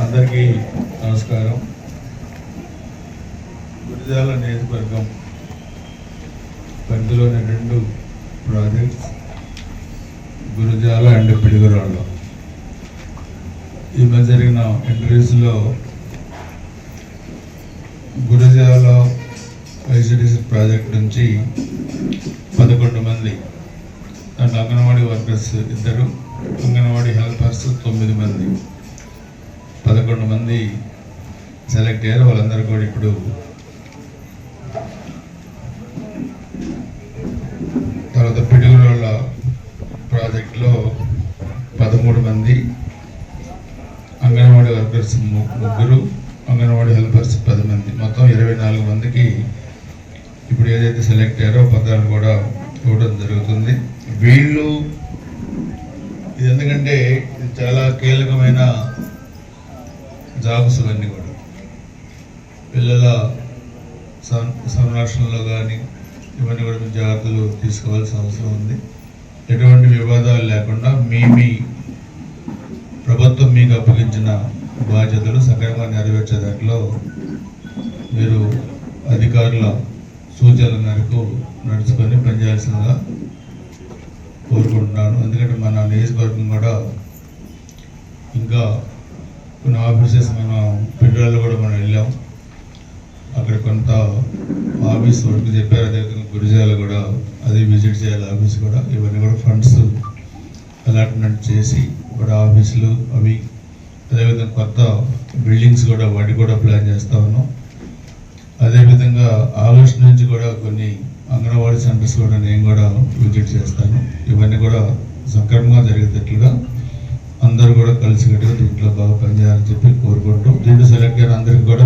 అందరికీ నమస్కారం. గురజాల నియోజకవర్గం పరిధిలోని 2 ప్రాజెక్ట్స్ గురజాల అండ్ పిడుగురాళ్ళ. ఈ మధ్య జరిగిన ఇంటర్వ్యూస్లో గురజాల ఐసిడిసి ప్రాజెక్ట్ నుంచి 11 మంది and anganwadi workers 2, anganwadi helpers 9 మంది, 11 మంది సెలెక్ట్ అయ్యారు. వాళ్ళందరూ కూడా ఇప్పుడు తర్వాత పిడుగురాళ్ళ ప్రాజెక్టులో 13 మంది, అంగన్వాడీ వర్కర్స్ 3, అంగన్వాడీ హెల్పర్స్ 10 మంది, మొత్తం 24 మందికి ఇప్పుడు ఏదైతే సెలెక్ట్ అయ్యారో పత్రాలు కూడా ఇవ్వడం జరుగుతుంది. వీళ్ళు ఇది ఎందుకంటే ఇది చాలా కీలకమైన జాబ్స్ ఇవన్నీ కూడా పిల్లల సంరక్షణలో కానీ ఇవన్నీ కూడా మీ జాగ్రత్తలు తీసుకోవాల్సిన అవసరం ఉంది. ఎటువంటి వివాదాలు లేకుండా మీ ప్రభుత్వం మీకు అప్పగించిన బాధ్యతలు సక్రమంగా నెరవేర్చే దాంట్లో మీరు అధికారుల సూచనల మేరకు నడుచుకొని పనిచేయాల్సిందిగా కోరుకుంటున్నాను. ఎందుకంటే మన నియోజకవర్గం కూడా ఇంకా కొన్ని ఆఫీసెస్ మనం పిడుగురాళ్ళలో కూడా మనం వెళ్ళాం, అక్కడ కొంత ఆఫీస్ వర్క్ చెప్పారు. అదేవిధంగా గురజాల కూడా అదే విజిట్ చేయాలి ఆఫీస్ కూడా. ఇవన్నీ కూడా ఫండ్స్ అలాట్మెంట్ చేసి కూడా ఆఫీసులు అవి అదేవిధంగా కొత్త బిల్డింగ్స్ కూడా వాటి కూడా ప్లాన్ చేస్తూ ఉన్నాం. అదేవిధంగా ఆగస్టు నుంచి కూడా కొన్ని అంగన్వాడీ సెంటర్స్ కూడా నేను కూడా విజిట్ చేస్తాను. ఇవన్నీ కూడా సక్రమంగా జరిగేటట్లుగా అందరూ కూడా కలిసికట్టుగా దీంట్లో బాగా పనిచేయాలని చెప్పి కోరుకుంటూ దీంట్లో సెలెక్ట్ అయిన అందరికీ కూడా